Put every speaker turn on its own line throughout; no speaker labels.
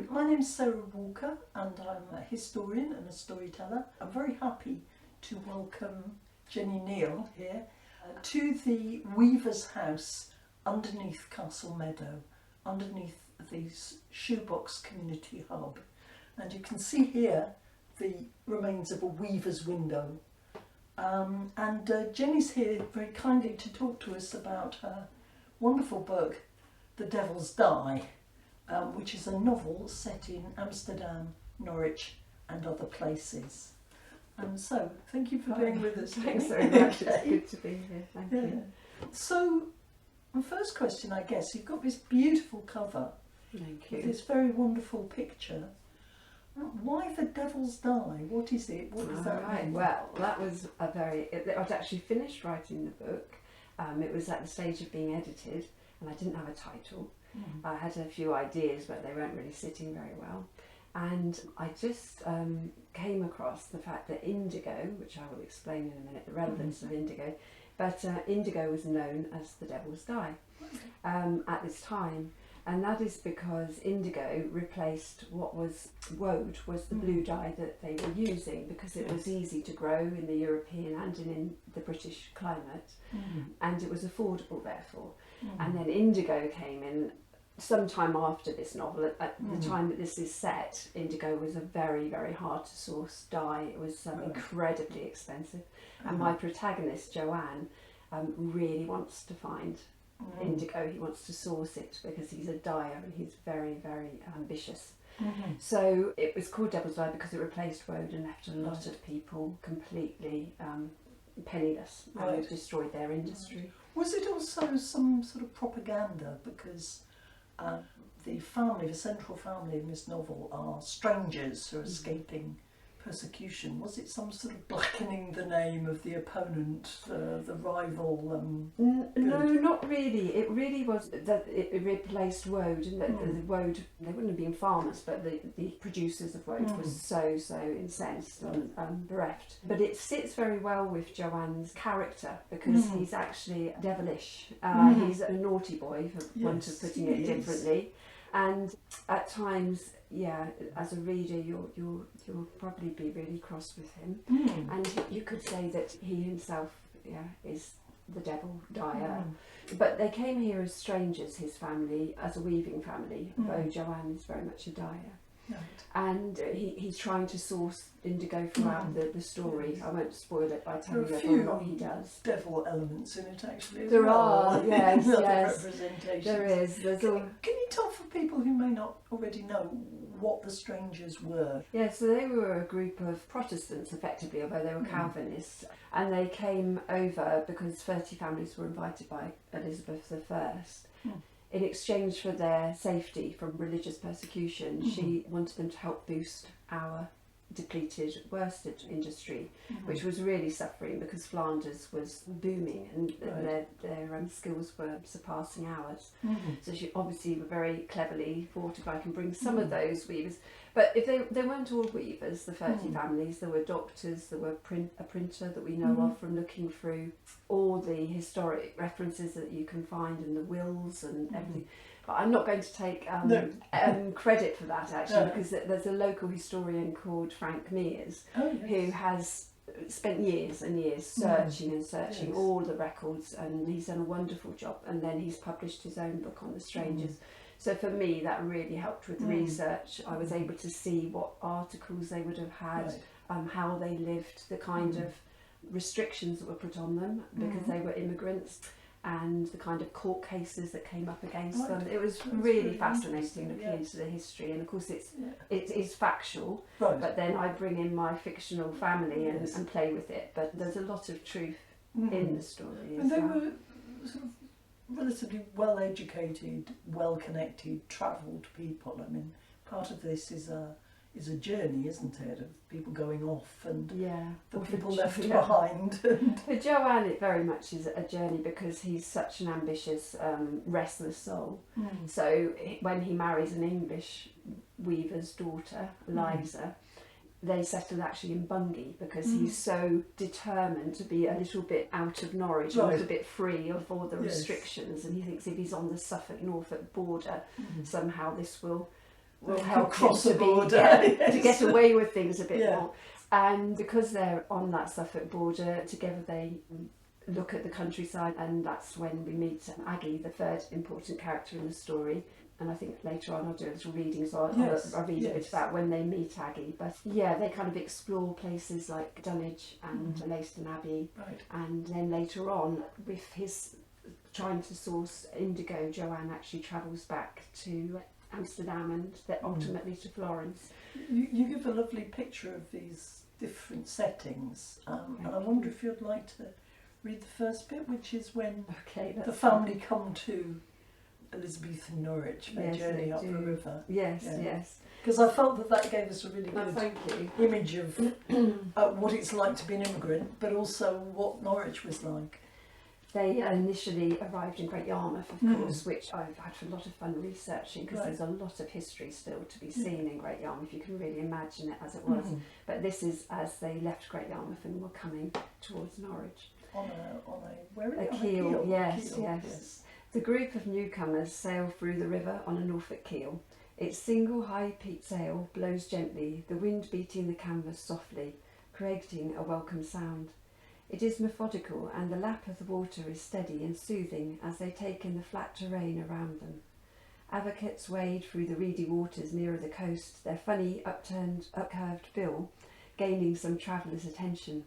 my name's Sarah Walker and I'm a historian and a storyteller. I'm very happy to welcome Jeni Neil here to the Weaver's House underneath Castle Meadow, underneath the Shoebox Community Hub. And you can see here the remains of a weaver's window. Jeni's here very kindly to talk to us about her wonderful book, The Devil's Die, which is a novel set in Amsterdam, Norwich and other places. So, thank you for being with us.
Thanks very much, it's good to be here, thank you.
So, my first question, I guess, you've got this beautiful cover,
Thank you.
with this very wonderful picture. Why The Devil's Die? What is it? What does that mean?
Well, that was I'd actually finished writing the book. It was at the stage of being edited and I didn't have a title. I had a few ideas but they weren't really sitting very well. And I just came across the fact that indigo, which I will explain in a minute, the relevance of indigo, but indigo was known as the Devil's Dye at this time. And that is because indigo replaced what was woad, was the blue dye that they were using, because it was easy to grow in the European and in the British climate, and it was affordable therefore. And then indigo came in sometime after this novel. At the time that this is set, indigo was a very, very hard to source dye. It was incredibly expensive. And my protagonist, Jowan, really wants to find indigo. He wants to source it because he's a dyer and he's very, very ambitious. So it was called Devil's Dye because it replaced woad and left a lot of people completely penniless and destroyed their industry.
Was it also some sort of propaganda? Because the central family in this novel are strangers who are escaping persecution. Was it some sort of blackening the name of the opponent, the rival?
No, not really. It really was that it replaced woad, and the woad, they wouldn't have been farmers, but the producers of woad was so incensed and bereft. But it sits very well with Jowan's character because he's actually devilish. He's a naughty boy, for want of putting it differently. And at times, as a reader, you'll probably be really cross with him, and you could say that he himself, is the devil dyer. But they came here as strangers, his family, as a weaving family, though Jowan is very much a dyer. And he's trying to source indigo throughout the story. I won't spoil it by telling you what he does.
Devil elements in it, actually.
There are, yes.
Representation.
There is.
Can you tell for people who may not already know what the strangers were?
Yeah, so they were a group of Protestants, effectively, although they were Calvinists, and they came over because 30 families were invited by Elizabeth I. In exchange for their safety from religious persecution, she wanted them to help boost our depleted worsted industry, which was really suffering because Flanders was booming and their skills were surpassing ours. So she obviously very cleverly thought, if I can bring some of those weavers, but if they weren't all weavers, the 30 families, there were doctors, there were a printer that we know of from looking through all the historic references that you can find in the wills and everything. But I'm not going to take credit for that actually, because there's a local historian called Frank Mears who has spent years and years searching all the records, and he's done a wonderful job, and then he's published his own book on the strangers. So for me that really helped with the research. I was able to see what articles they would have had, how they lived, the kind of restrictions that were put on them because they were immigrants, and the kind of court cases that came up against them. It was really fascinating looking into the history, and of course it is factual, but then I bring in my fictional family and play with it, but there's a lot of truth in the story.
And they were sort of relatively well-educated, well-connected, travelled people. I mean, part of this is a journey, isn't it, of people going off and the people left behind.
For Jowan it very much is a journey because he's such an ambitious, restless soul. So when he marries an English weaver's daughter, Eliza, they settled actually in Bungay because he's so determined to be a little bit out of Norwich, a little bit free of all the restrictions, and he thinks if he's on the Suffolk-Norfolk border, somehow this will will help
cross
him
the
to
border,
to get away with things a bit
Yeah.
more. And because they're on that Suffolk border together, they look at the countryside, and that's when we meet Aggie, the third important character in the story. And I think later on I'll do a little reading, so I'll read a bit about when they meet Aggie. But yeah, they kind of explore places like Dunwich and Leiston Abbey.
Right.
And then later on, with his trying to source indigo, Jowan actually travels back to Amsterdam and then ultimately to Florence.
You give a lovely picture of these different settings, and I wonder if you'd like to read the first bit, which is when the family come to Elizabethan Norwich, their journey up the river.
Yes, yes.
Because I felt that gave us a really good
thank you.
image of what it's like to be an immigrant, but also what Norwich was like.
They initially arrived in Great Yarmouth, of course, which I've had a lot of fun researching, because there's a lot of history still to be seen in Great Yarmouth. You can really imagine it as it was. But this is as they left Great Yarmouth and were coming towards Norwich.
On a
keel, yes. The group of newcomers sail through the river on a Norfolk keel. Its single high-peaked sail blows gently, the wind beating the canvas softly, creating a welcome sound. It is methodical, and the lap of the water is steady and soothing as they take in the flat terrain around them. Advocates wade through the reedy waters nearer the coast, their funny upcurved bill gaining some travellers' attention.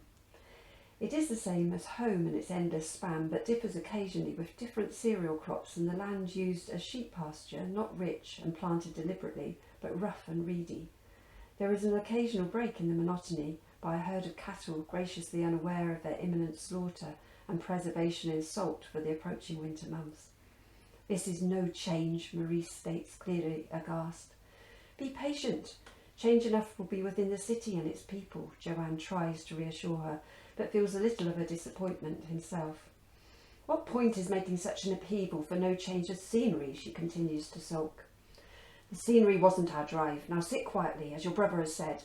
It is the same as home in its endless span, but differs occasionally with different cereal crops and the land used as sheep pasture, not rich and planted deliberately, but rough and reedy. There is an occasional break in the monotony by a herd of cattle graciously unaware of their imminent slaughter and preservation in salt for the approaching winter months. This is no change, Maurice states clearly aghast. Be patient. Change enough will be within the city and its people, Jowan tries to reassure her, but feels a little of a disappointment himself. What point is making such an upheaval for no change of scenery, she continues to sulk. The scenery wasn't our drive. Now sit quietly, as your brother has said.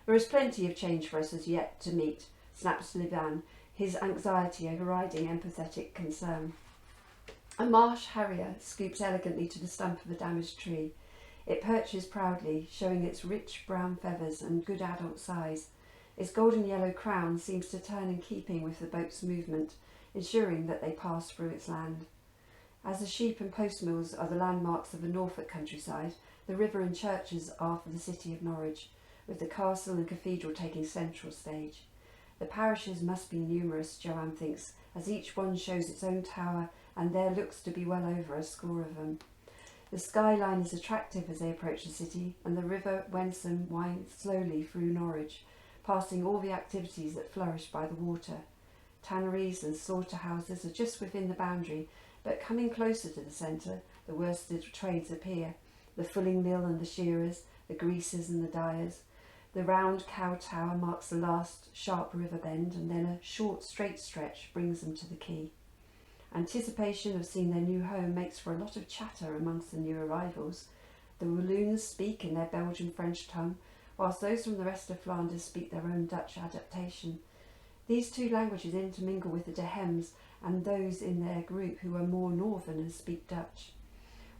There is plenty of change for us as yet to meet, snaps Livan, his anxiety overriding empathetic concern. A marsh harrier scoops elegantly to the stump of a damaged tree. It perches proudly, showing its rich brown feathers and good adult size. Its golden yellow crown seems to turn in keeping with the boat's movement, ensuring that they pass through its land. As the sheep and post mills are the landmarks of the Norfolk countryside, the river and churches are for the city of Norwich, with the castle and cathedral taking central stage. The parishes must be numerous, Jowan thinks, as each one shows its own tower, and there looks to be well over a score of them. The skyline is attractive as they approach the city, and the river Wensum winds slowly through Norwich, passing all the activities that flourish by the water. Tanneries and slaughterhouses are just within the boundary, but coming closer to the centre, the worsted trades appear, the fulling mill and the shearers, the greasers and the dyers. The round cow tower marks the last sharp river bend, and then a short straight stretch brings them to the quay. Anticipation of seeing their new home makes for a lot of chatter amongst the new arrivals. The Walloons speak in their Belgian-French tongue, whilst those from the rest of Flanders speak their own Dutch adaptation. These two languages intermingle with the De Hems and those in their group who are more northern and speak Dutch.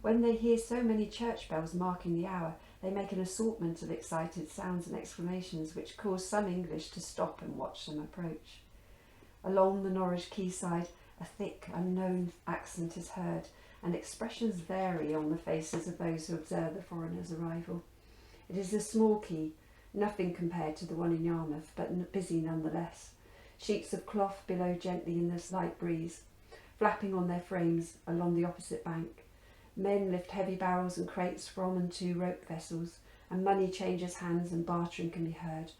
When they hear so many church bells marking the hour, they make an assortment of excited sounds and exclamations which cause some English to stop and watch them approach. Along the Norwich quayside, a thick, unknown accent is heard, and expressions vary on the faces of those who observe the foreigner's arrival. It is a small quay, nothing compared to the one in Yarmouth, but busy nonetheless. Sheets of cloth billow gently in the slight breeze, flapping on their frames along the opposite bank. Men lift heavy barrels and crates from and to rope vessels, and money changes hands and bartering can be heard.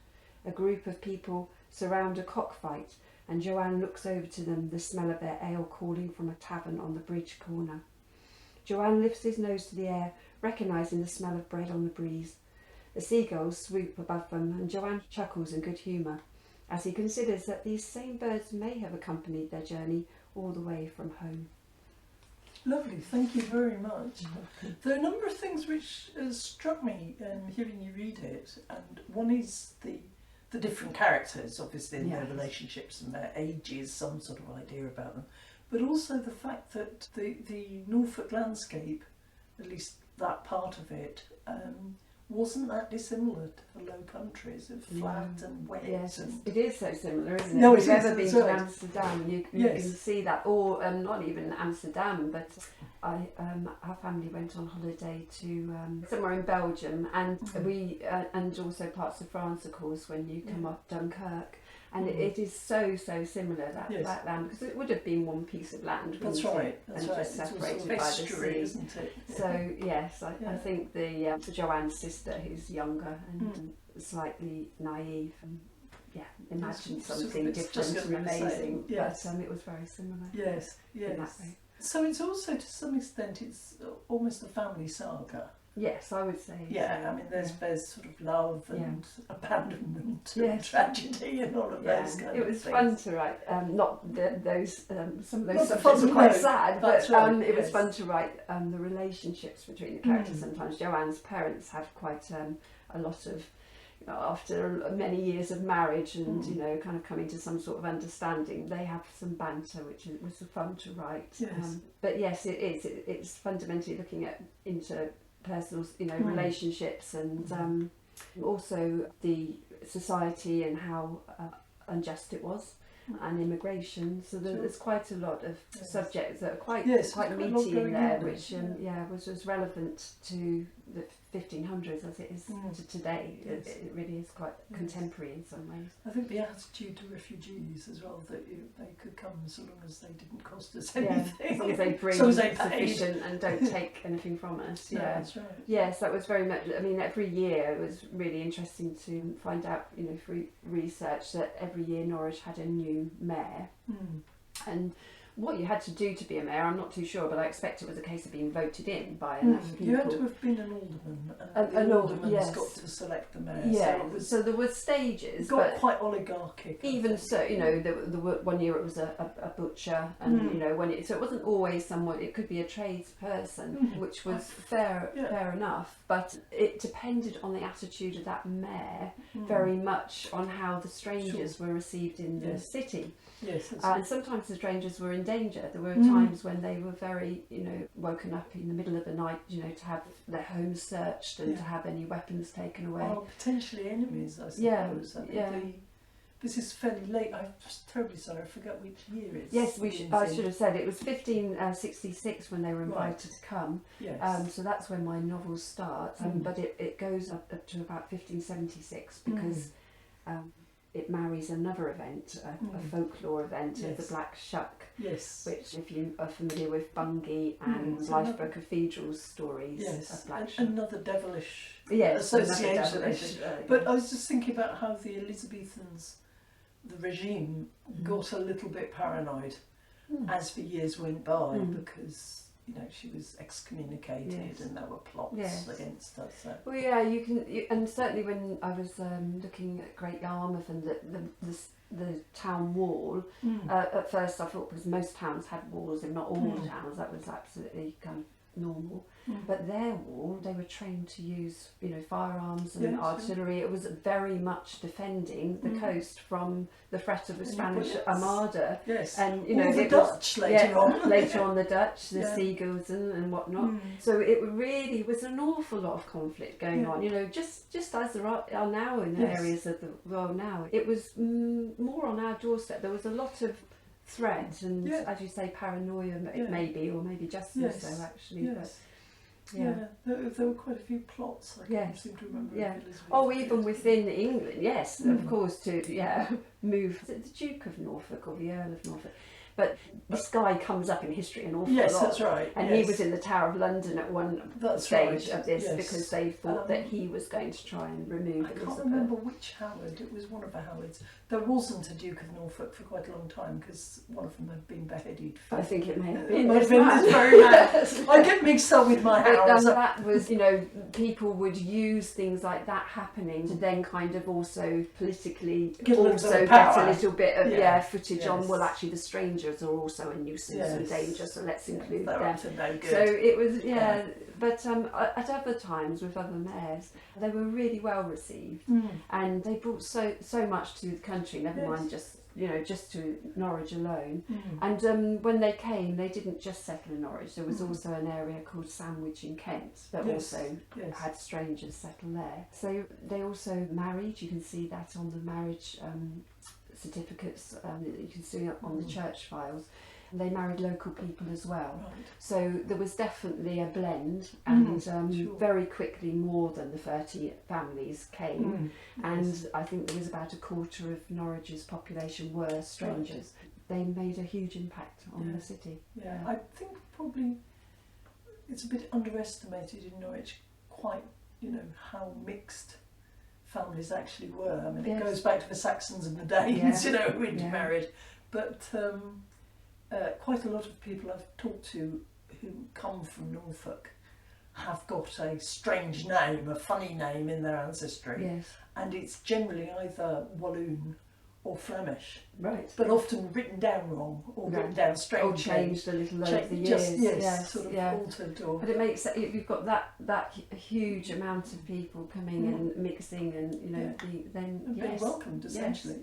A group of people surround a cockfight, and Jowan looks over to them, the smell of their ale calling from a tavern on the bridge corner. Jowan lifts his nose to the air, recognising the smell of bread on the breeze. The seagulls swoop above them, and Jowan chuckles in good humour, as he considers that these same birds may have accompanied their journey all the way from home.
Lovely, thank you very much. There are a number of things which struck me hearing you read it, and one is the different characters, obviously, in their relationships and their ages, some sort of idea about them, but also the fact that the Norfolk landscape, at least that part of it wasn't that dissimilar to the Low Countries of flat and wet.
Yes,
and
it is so similar, isn't it?
No,
if
it
you've
is,
ever been
that's
to
right.
Amsterdam, you
Yes.
can see that, or not even Amsterdam, but our family went on holiday to somewhere in Belgium, and we and also parts of France, of course, when you come up Dunkirk. And it is so similar, that land, because it would have been one piece of land.
That's
wouldn't
right.
it?
That's
and
right.
just
It's
separated
sort of
by the
estuary,
sea.
isn't it?
So yes, I think the Joanne's sister, who's younger and slightly naive, and imagined something different and amazing.
Yes.
But it was very similar.
Yes, yes.
In that way.
So it's also, to some extent, it's almost a family saga.
Yes, I would say.
Yeah,
so.
I mean, there's sort of love and abandonment and
Yes.
tragedy and all of those kind of things.
It was fun to write. Not those some of those
Not the
subjects
fun,
were quite
no,
sad,
that's
but
right,
it was
yes.
fun to write the relationships between the characters. Sometimes Joanne's parents had quite a lot of, after many years of marriage and kind of coming to some sort of understanding, they have some banter, which was fun to write.
Yes.
But yes, it is. It's fundamentally looking at interpersonal, relationships, and also the society and how unjust it was, and immigration. So there's quite a lot of subjects that are quite meaty in there, which was relevant to the 1500s as it is to today.
Yes.
It really is quite contemporary in some ways.
I think the attitude to refugees as well, that they could come so long as they didn't cost us anything.
As long as they bring
So as they paid.
sufficient and don't take anything from us.
No, that's right.
Yes, that was very much. I mean, every year it was really interesting to find out, through research, that every year Norwich had a new mayor, and what you had to do to be a mayor, I'm not too sure, but I expect it was a case of being voted in by enough people.
You had to have been an alderman, and the alderman's got to select the mayor.
Yeah,
so
there were stages.
It got quite oligarchic.
Even so, there were, one year it was a butcher, and so it wasn't always someone. It could be a tradesperson, which was fair enough. But it depended on the attitude of that mayor very much on how the strangers were received in the city.
Yes,
and sometimes the strangers were in danger. There were times when they were very, woken up in the middle of the night, to have their homes searched and to have any weapons taken away.
Or potentially enemies, I suppose. This is fairly late. I'm just terribly sorry, I forgot which year it's.
Yes, I should have said it was 1566 when they were invited to come.
Yes.
So that's when my novel starts, but it goes up to about 1576 because it marries another event, a folklore event of the Black Shuck, which, if you are familiar with Bungay and Blythburgh Cathedral's stories of Black Shuck.
Another devilish
association.
Devilish. But I was just thinking about how the Elizabethans, the regime, got a little bit paranoid as the years went by because she was excommunicated and there were plots against her. So.
Well, yeah, and certainly when I was looking at Great Yarmouth and the town wall, at first I thought, because most towns had walls, if not all towns, that was absolutely kind of normal. But their wall, they were trained to use, firearms and artillery. It was very much defending the coast from the threat of the Spanish Armada.
Yes.
And
the Dutch later on.
Later on, the Dutch, the seagulls and whatnot. So it really was an awful lot of conflict going on. Just as there are now in the areas of the world now. It was more on our doorstep. There was a lot of threat and, as you say, paranoia maybe, or maybe just so actually.
Yes. There were quite a few plots. I can't seem to remember.
Oh, even within England, of course, to move. Is it the Duke of Norfolk or the Earl of Norfolk? But this guy comes up in history an awful lot.
Yes, that's right.
And he was in the Tower of London at one stage of this because they thought that he was going to try and remove Elizabeth.
I can't remember which Howard. It was one of the Howards. There wasn't a Duke of Norfolk for quite a long time because one of them had been beheaded.
I think it may have
It
been.
might have been this very man. I get mixed up with my Howards.
And that was, people would use things like that happening to then kind of also politically get a little bit of footage on, well, actually the strangers are also a nuisance and danger, so let's include them.
No good.
So it was, but at other times with other mayors, they were really well received and they brought so much to the country, never mind just just to Norwich alone.
Mm.
And when they came, they didn't just settle in Norwich. There was also an area called Sandwich in Kent that also had strangers settle there. So they also married. You can see that on the marriage certificates. You can see it on the church files. And they married local people as well.
Right.
So there was definitely a blend, and very quickly more than the 30 families came. And I think there was about a quarter of Norwich's population were strangers. Right. They made a huge impact on the city.
Yeah, I think probably it's a bit underestimated in Norwich, quite, how mixed families actually were. I mean, it goes back to the Saxons and the Danes, who intermarried. But quite a lot of people I've talked to who come from Norfolk have got a strange name, a funny name in their ancestry.
Yes.
And it's generally either Walloon or Flemish.
Right.
But often written down wrong, or written down strangely.
Or changed a little over the years.
Yes, sort of altered.
But it makes it, you've got that huge amount of people coming and mixing, and
being welcomed, essentially.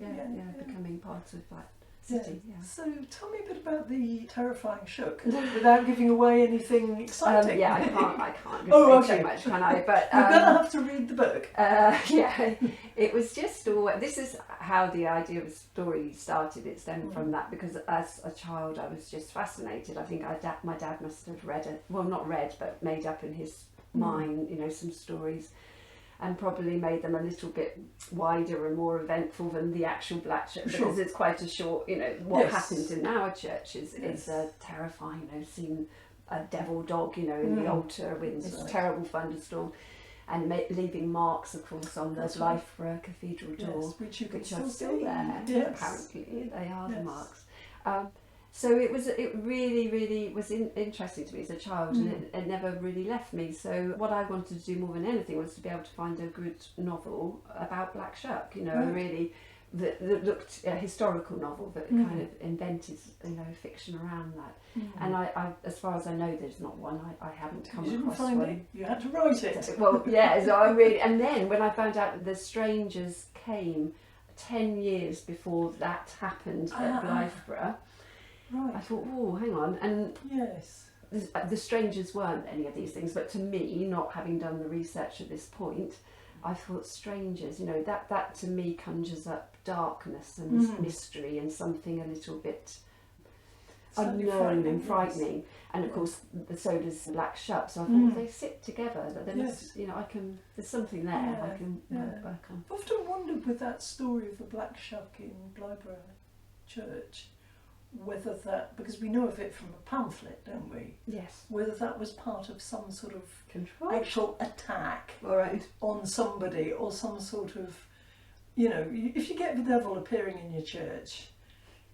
Becoming part of that city. Yeah.
So tell me a bit about the terrifying Shuck, without giving away anything exciting.
I can't give away too much, can I? But
you're going to have to read the book.
It was just this is how the idea of a story started. It stemmed from that, because as a child I was just fascinated. I think my dad must have not read, but made up in his mind, some stories, and probably made them a little bit wider and more eventful than the actual Black Shuck, because it's quite a short, what happens in our church is terrifying, seeing a devil dog, in the altar with this terrible thunderstorm, and leaving marks, of course, on the Blythburgh Cathedral door,
which
are still there.
Yes.
Apparently, they are the marks. So it really, really was interesting to me as a child, and it never really left me. So what I wanted to do more than anything was to be able to find a good novel about Black Shuck, really, that looked a historical novel that kind of invented, fiction around that. And I, as far as I know, there's not one. I haven't come across one.
You didn't find it. You had to write it.
Well, yeah. So and then when I found out that the strangers came 10 years before that happened at Blythburgh.
Right.
I thought, oh, hang on, and the strangers weren't any of these things, but to me, not having done the research at this point, I thought strangers, that to me conjures up darkness and mystery and something a little bit unknown and frightening. And of course, so does Black Shuck. So I thought they sit together. That there must, there's something there I can work on.
I've often wondered with that story of the Black Shuck in Blythburgh Church, whether that, because we know of it from a pamphlet, don't we?
Yes.
Whether that was part of some sort of
control,
actual attack on somebody, or some sort of, if you get the devil appearing in your church,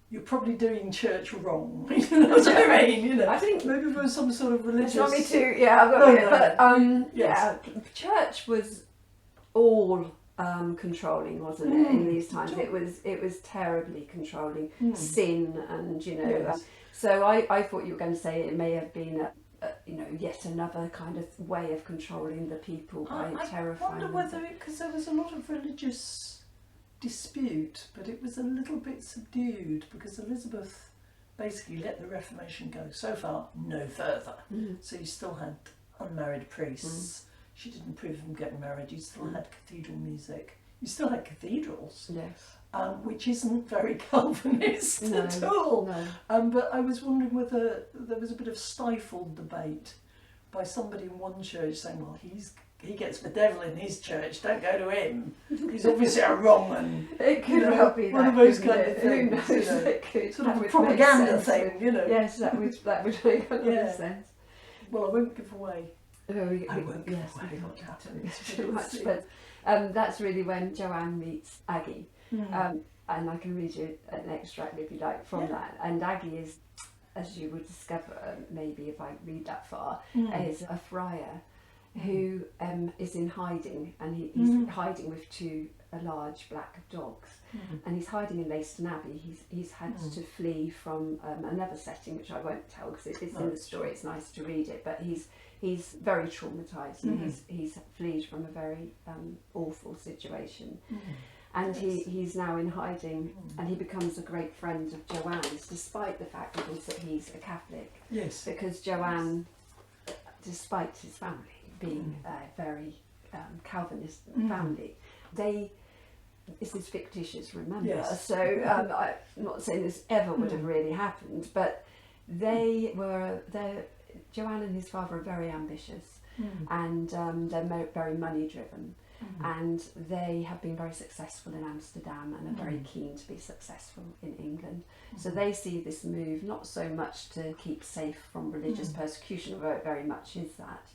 you're probably doing church wrong. You know what I mean?
I think
maybe there was some sort of religious.
Not me too. Yeah, I've got but church was all controlling, wasn't it? In these times, it was terribly controlling. Sin, and so I thought you were going to say it may have been yet another kind of way of controlling the people by terrifying.
I wonder whether because there was a lot of religious dispute, but it was a little bit subdued because Elizabeth basically let the Reformation go so far, no further. So you still had unmarried priests. She didn't approve of them getting married. You still had cathedral music. You still had cathedrals, which isn't very Calvinist at all. No. But I was wondering whether there was a bit of stifled debate by somebody in one church saying, well, he gets the devil in his church, don't go to him. He's obviously a wrong one.
It could well be
one
that,
of those kind
of
things.
Who knows? It could,
sort of a propaganda thing,
Yes, that would make a lot of sense.
Well, I won't give away.
I won't give away what happens too much, but that's really when Joanne meets Aggie, and I can read you an extract if you like from that. And Aggie is, as you would discover, maybe if I read that far, is a friar who is in hiding, and he's hiding with two large black dogs, and he's hiding in Leiston Abbey. He's had to flee from another setting, which I won't tell because it's in the story. It's nice to read it, but he's very traumatised, and he's fled from a very awful situation. And he's now in hiding, and he becomes a great friend of Joanne's, despite the fact that he's a Catholic.
Yes.
Because Joanne, despite his family being a very Calvinist family, this is fictitious, remember?
Yes.
So I'm not saying this ever would have really happened, but Joanne and his father are very ambitious, and they're very money driven. And they have been very successful in Amsterdam and are very keen to be successful in England. So they see this move not so much to keep safe from religious persecution, although it very much is that,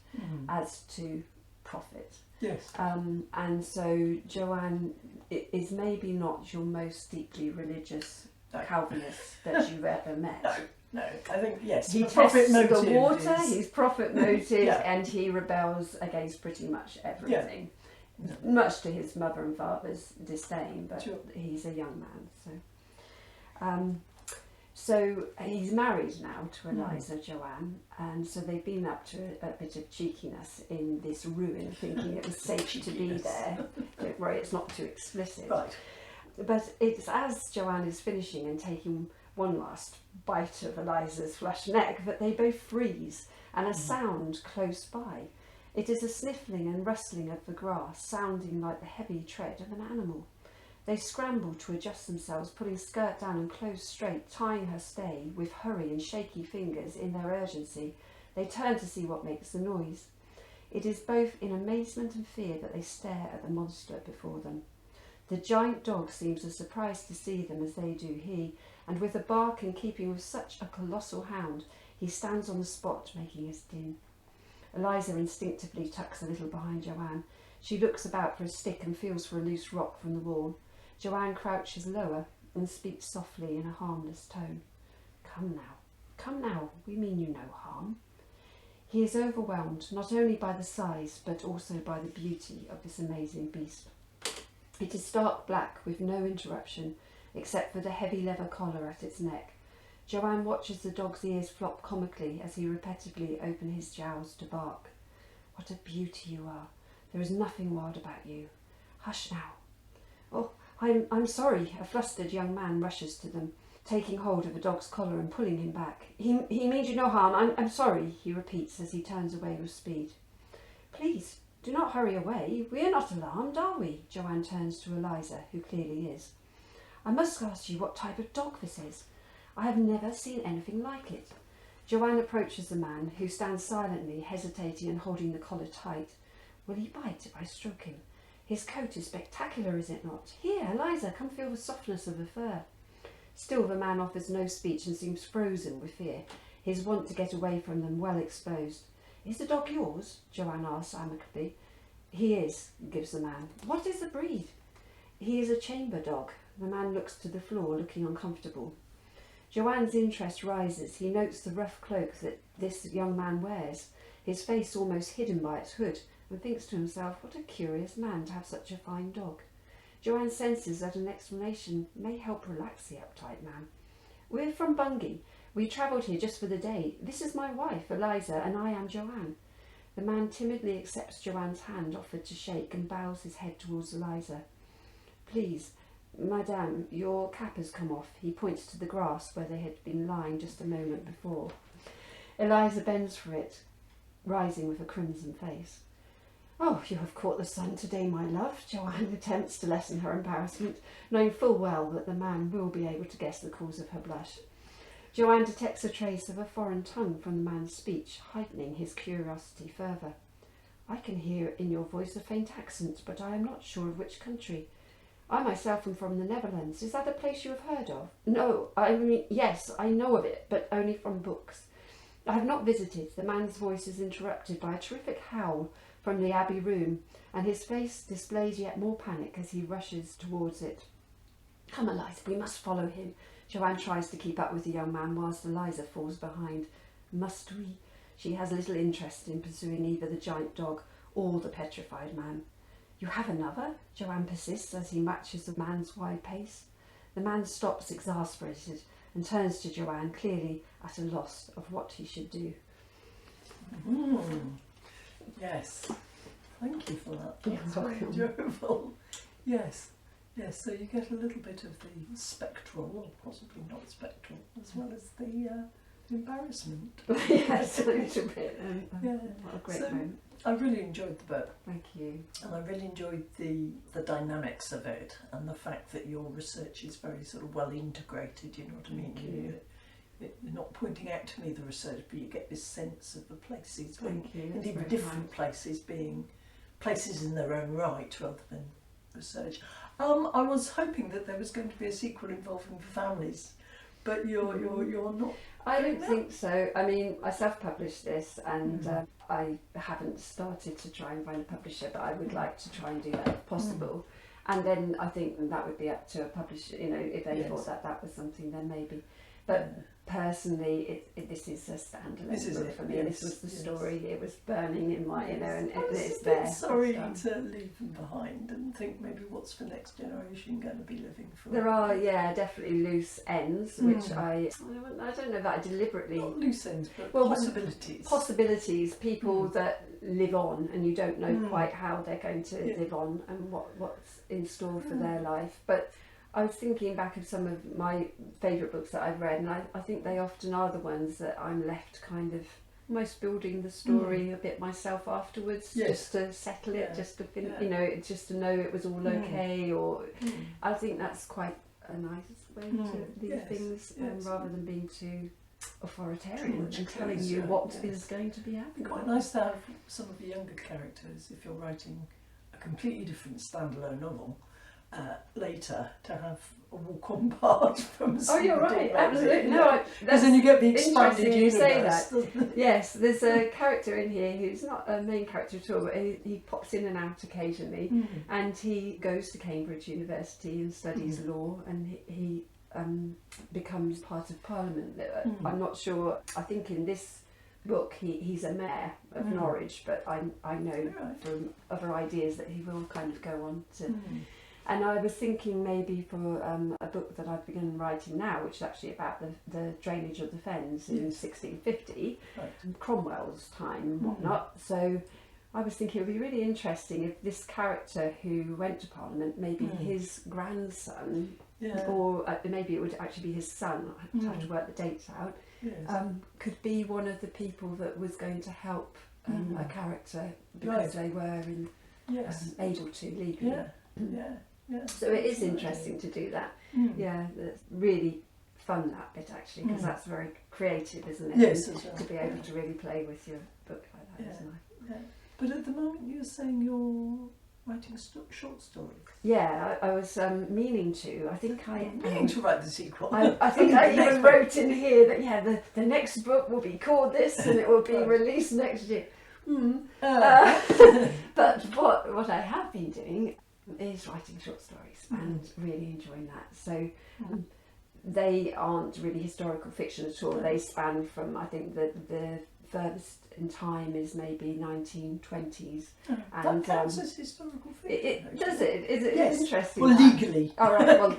as to profit.
Yes.
And so Joanne is maybe not your most deeply religious Calvinist that you've ever met.
No, I think, yes.
He
profit
tests the
motive
water,
is...
he's profit motive, and he rebels against pretty much everything. Much to his mother and father's disdain, but he's a young man. So he's married now to Eliza, Joanne, and so they've been up to a bit of cheekiness in this ruin, thinking it was safe to be there. Don't worry, it's not too explicit.
Right.
But it's as Joanne is finishing and taking one last bite of Eliza's flushed neck that they both freeze, and a sound close by. It is a sniffling and rustling of the grass, sounding like the heavy tread of an animal. They scramble to adjust themselves, pulling skirt down and clothes straight, tying her stay with hurry and shaky fingers in their urgency. They turn to see what makes the noise. It is both in amazement and fear that they stare at the monster before them. The giant dog seems as surprised to see them as they do he, and with a bark in keeping with such a colossal hound, he stands on the spot making his din. Eliza instinctively tucks a little behind Joanne. She looks about for a stick and feels for a loose rock from the wall. Joanne crouches lower and speaks softly in a harmless tone. Come now, we mean you no harm. He is overwhelmed, not only by the size, but also by the beauty of this amazing beast. It is stark black with no interruption, except for the heavy leather collar at its neck. Joanne watches the dog's ears flop comically as he repeatedly opens his jowls to bark. What a beauty you are. There is nothing wild about you. Hush now. Oh, I'm sorry. A flustered young man rushes to them, taking hold of the dog's collar and pulling him back. He means you no harm. I'm sorry, he repeats as he turns away with speed. Please, do not hurry away. We are not alarmed, are we? Joanne turns to Eliza, who clearly is. I must ask you what type of dog this is. I have never seen anything like it. Joanne approaches the man, who stands silently, hesitating and holding the collar tight. Will he bite if I stroke him? His coat is spectacular, is it not? Here, Eliza, come feel the softness of the fur. Still the man offers no speech and seems frozen with fear, his want to get away from them well exposed. Is the dog yours? Joanne asks amicably. He is, gives the man. What is the breed? He is a chamber dog. The man looks to the floor, looking uncomfortable. Joanne's interest rises. He notes the rough cloak that this young man wears, his face almost hidden by its hood, and thinks to himself, what a curious man to have such a fine dog. Joanne senses that an explanation may help relax the uptight man. We're from Bungay. We travelled here just for the day. This is my wife, Eliza, and I am Joanne. The man timidly accepts Joanne's hand offered to shake and bows his head towards Eliza. Please, Madame, your cap has come off. He points to the grass where they had been lying just a moment before. Eliza bends for it, rising with a crimson face. Oh, you have caught the sun today, my love. Joanne attempts to lessen her embarrassment, knowing full well that the man will be able to guess the cause of her blush. Joanne detects a trace of a foreign tongue from the man's speech, heightening his curiosity further. I can hear in your voice a faint accent, but I am not sure of which country. I myself am from the Netherlands. Is that a place you have heard of? No, I mean, yes, I know of it, but only from books. I have not visited. The man's voice is interrupted by a terrific howl from the Abbey room, and his face displays yet more panic as he rushes towards it. Come, Eliza, we must follow him. Joanne tries to keep up with the young man whilst Eliza falls behind. Must we? She has little interest in pursuing either the giant dog or the petrified man. You have another? Joanne persists as he matches the man's wide pace. The man stops exasperated and turns to Joanne, clearly at a loss of what he should do.
Yes. Thank you for that.
You're
That's very
welcome.
enjoyable. Yes. Yes, so you get a little bit of the spectral, or possibly not spectral, as well as the embarrassment.
Yes, a little bit.
Yeah.
What a great
So,
moment.
I really enjoyed the book.
Thank you.
And I really enjoyed the dynamics of it, and the fact that your research is very sort of well integrated, you know what I mean?
Thank you.
You're not pointing out to me the research, but you get this sense of the places,
Thank you. That's
indeed the
very
different
kind.
places being places in their own right rather than research. I was hoping that there was going to be a sequel involving the families, but you're not.
I don't think so. I mean, I self-published this, and I haven't started to try and find a publisher, but I would like to try and do that if possible. And then I think that would be up to a publisher, you know, if they thought that was something, then maybe. But personally, this is a standalone book for me.
Yes,
this was the story. It was burning in my, you know, and
I was
it's
a bit
there.
sorry to leave them behind and think maybe what's for next generation going to be living for.
There are, definitely loose ends, which I don't know that I deliberately.
Not loose ends, but possibilities.
Possibilities, people that live on, and you don't know quite how they're going to live on and what's in store for their life. But I was thinking back of some of my favourite books that I've read, and I think they often are the ones that I'm left kind of almost building the story a bit myself afterwards, just to settle it, just to you know, just to know it was all okay. Or I think that's quite a nice way to leave things, rather than being too authoritarian and telling you what is going to be happening.
It's quite nice to have some of the younger characters, if you're writing a completely different standalone novel. Later to have a walk on part from somebody.
Oh, you're right, absolutely. No,
because then you get the expanded universe.
You say that. Yes, there's a character in here who's not a main character at all, but he pops in and out occasionally, and he goes to Cambridge University and studies law, and he becomes part of Parliament. I'm not sure. I think in this book he's a mayor of Norwich, but I know from other ideas that he will kind of go on to. And I was thinking maybe for a book that I've begun writing now, which is actually about the drainage of the Fens in 1650, Cromwell's time and whatnot. So I was thinking it would be really interesting if this character who went to Parliament, maybe his grandson, or maybe it would actually be his son, I'd have to work the dates out, could be one of the people that was going to help a character because they were able to legally. So it is interesting to do that. It's really fun, that bit actually, because that's very creative, isn't it?
Yes,
to be able to really play with your book like that, isn't it?
But at the moment you're saying you're writing short stories.
Yeah, I was meaning to. I think
meaning to write the sequel.
I think I even wrote in here that the next book will be called this and it will be released next year. But what I have been doing is writing short stories and really enjoying that. So they aren't really historical fiction at all. They span from, I think the furthest in time is maybe 1920s.
And that counts as historical fiction.
Does it? Is it interesting?
Well, legally.
All right. Well,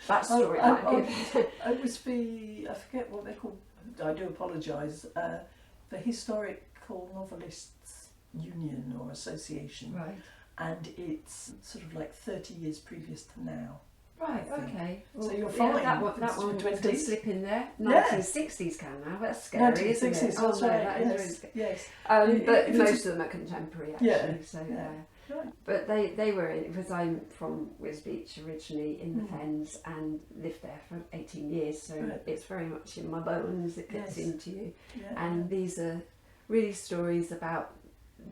that story might be.
It was I forget what they're called. I do apologise. The Historical Novelists Union or Association.
Right.
And it's sort of like 30 years previous to now.
Right, okay. Well,
so you're fine.
That one can slip in there. 1960s can now. That's scary,
1960s,
isn't it?
That's right.
That is really scary.
Yes.
But most of them are contemporary, actually. So
Right.
But they were in, because I'm from Wisbech originally, in the Fens, and lived there for 18 years. So it's very much in my bones. It gets into you. And these are really stories about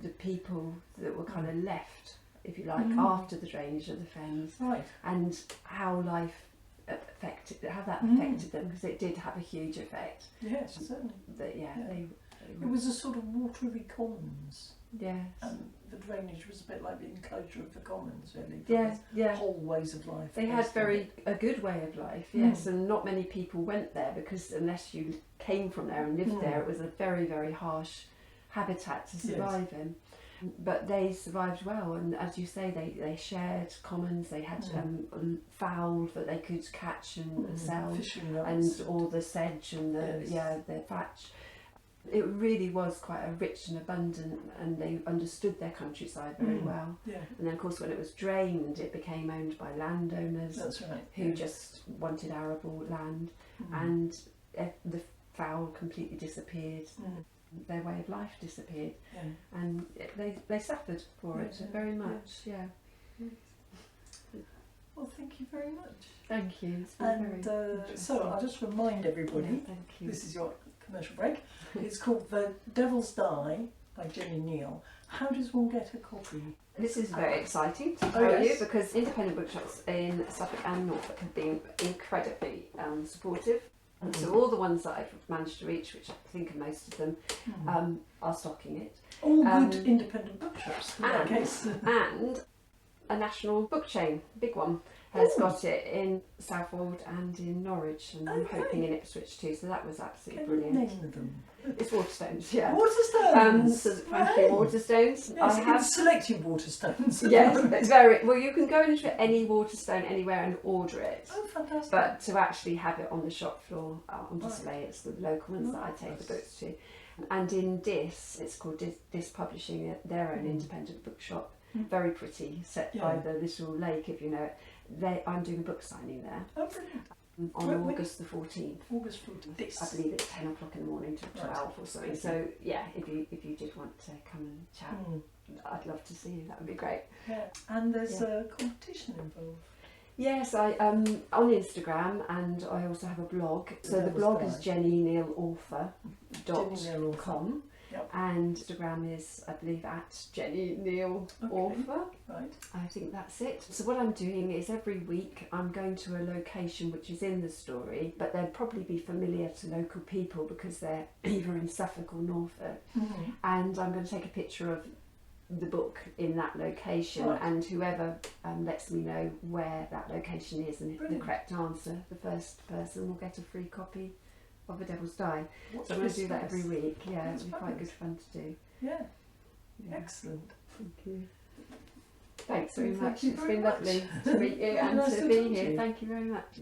the people that were kind of left, if you like, after the drainage of the Fens, and how life affected them, because it did have a huge effect.
Yes, certainly. It was a sort of watery commons.
Yes.
And the drainage was a bit like the enclosure of the commons, really. Whole ways of life.
They had a good way of life, yes, and not many people went there, because unless you came from there and lived there, it was a very, very harsh habitat to survive in. But they survived well, and as you say, they shared commons. They had fowl that they could catch and sell, and all the sedge and the thatch. It really was quite a rich and abundant, and they understood their countryside very well.
Yeah.
And then, of course, when it was drained, it became owned by landowners
That's right.
who just wanted arable land, and the fowl completely disappeared. Their way of life disappeared, and they suffered for it very much. Yeah.
Well, thank you very much.
Thank you. It's been
And
very interesting.
so I'll just remind everybody,
Thank you.
this is your commercial break. It's called The Devil's Die by Jeni Neil. How does one get a copy?
This is very exciting to tell you, because independent bookshops in Suffolk and Norfolk have been incredibly supportive. So all the ones that I've managed to reach, which I think are most of them, are stocking it.
All good independent bookshops in that case.
And a national book chain, big one, has got it in Southwold and in Norwich, and I'm hoping in Ipswich too, so that was absolutely brilliant.
Name them.
It's Waterstones, yeah.
Waterstones!
So thank you, Waterstones.
Yes,
I have
selected Waterstones.
Yes, it's very well. You can go into any Waterstone anywhere and order it.
Oh, fantastic!
But to actually have it on the shop floor on display, it's the local ones that I take the books to. And in Dis, it's called Dis Publishing, their own independent bookshop. Very pretty, set by the little lake, if you know it. I'm doing a book signing there.
Oh, brilliant.
On August the 14th.
August 14th.
I believe it's 10 o'clock in the morning to 12 or something. So yeah, if you did want to come and chat, I'd love to see you. That would be great.
Yeah. And there's a competition involved.
Yes, I on Instagram, and I also have a blog. So the blog is JeniNeillAuthor.com.
Yep.
And Instagram is, I believe, at Jeni Neil Author.
Right.
I think that's it. So what I'm doing is every week I'm going to a location which is in the story, but they'll probably be familiar to local people because they're either in Suffolk or Norfolk. And I'm going to take a picture of the book in that location, and whoever lets me know where that location is and the correct answer, the first person will get a free copy of The Devil's Die. So I'm going to do that every week. Yeah, it'll be quite good fun to do.
Yeah. Excellent.
Thank you. Thanks very much.
Thank you
It's
very
been
much.
lovely to meet you and
Nice
to
to
be
talk to
here.
you.
Thank you very much.